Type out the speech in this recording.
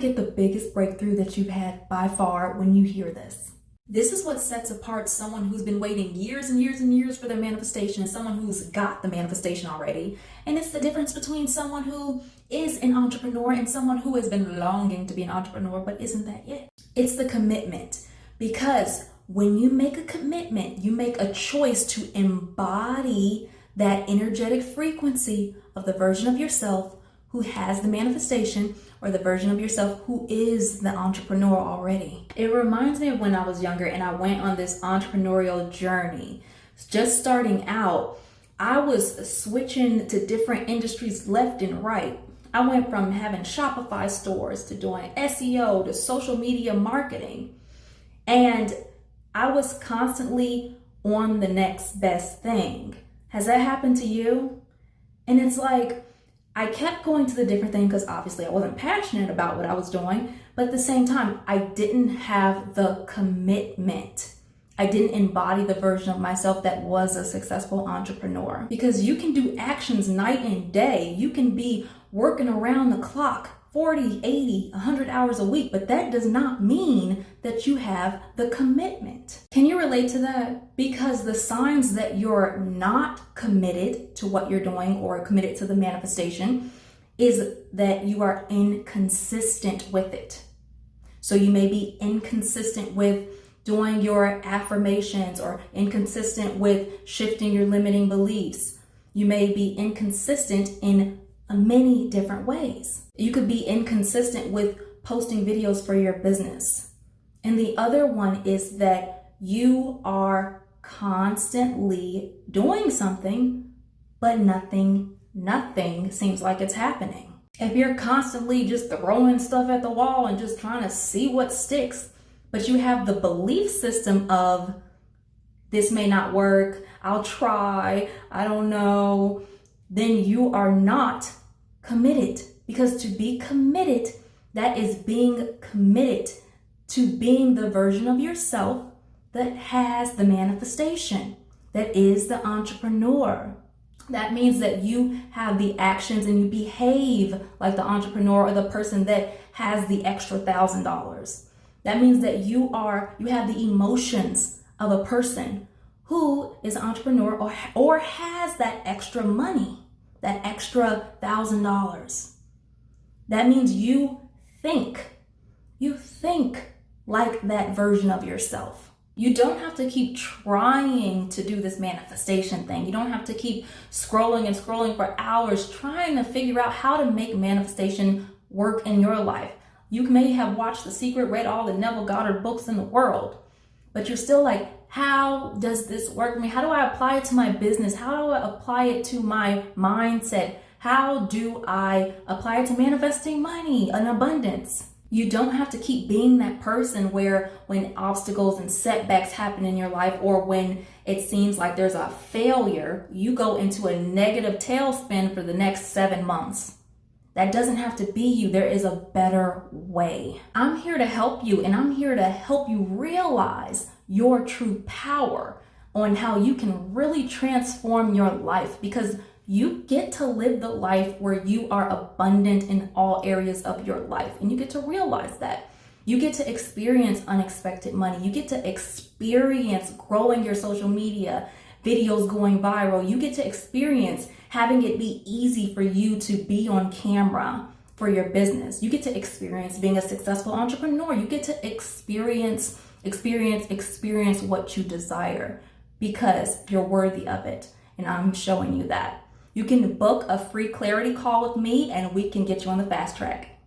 to get the biggest breakthrough that you've had by far when you hear this. This is what sets apart someone who's been waiting years and years and years for their manifestation and someone who's got the manifestation already. And it's the difference between someone who is an entrepreneur and someone who has been longing to be an entrepreneur but isn't that yet. It's the commitment. Because when you make a commitment, you make a choice to embody that energetic frequency of the version of yourself who has the manifestation, or the version of yourself who is the entrepreneur already. It reminds me of when I was younger and I went on this entrepreneurial journey. Just starting out, I was switching to different industries left and right. I went from having Shopify stores to doing SEO to social media marketing. And I was constantly on the next best thing. Has that happened to you? And it's like, I kept going to the different thing because obviously I wasn't passionate about what I was doing, but at the same time, I didn't have the commitment. I didn't embody the version of myself that was a successful entrepreneur. Because you can do actions night and day. You can be working around the clock, 40, 80, 100 hours a week, but that does not mean that you have the commitment. Can you relate to that? Because the signs that you're not committed to what you're doing or committed to the manifestation is that you are inconsistent with it. So you may be inconsistent with doing your affirmations or inconsistent with shifting your limiting beliefs. You may be inconsistent in many different ways. You could be inconsistent with posting videos for your business. And the other one is that you are constantly doing something, but nothing seems like it's happening. If you're constantly just throwing stuff at the wall and just trying to see what sticks, but you have the belief system of this may not work, I'll try, I don't know, then you are not committed. Because to be committed, that is being committed to being the version of yourself that has the manifestation, that is the entrepreneur. That means that you have the actions and you behave like the entrepreneur or the person that has the extra $1,000. That means that you have the emotions of a person who is an entrepreneur or has that extra money, that extra $1,000. That means you think like that version of yourself. You don't have to keep trying to do this manifestation thing. You don't have to keep scrolling and scrolling for hours trying to figure out how to make manifestation work in your life. You may have watched The Secret, read all the Neville Goddard books in the world, but you're still like, how does this work for me? How do I apply it to my business? How do I apply it to my mindset? How do I apply it to manifesting money and abundance? You don't have to keep being that person where when obstacles and setbacks happen in your life or when it seems like there's a failure, you go into a negative tailspin for the next 7 months. That doesn't have to be you. There is a better way. I'm here to help you, and I'm here to help you realize your true power on how you can really transform your life, because you get to live the life where you are abundant in all areas of your life. And you get to realize that. You get to experience unexpected money. You get to experience growing your social media, videos going viral. You get to experience having it be easy for you to be on camera for your business. You get to experience being a successful entrepreneur. You get to experience what you desire because you're worthy of it. And I'm showing you that. You can book a free clarity call with me and we can get you on the fast track.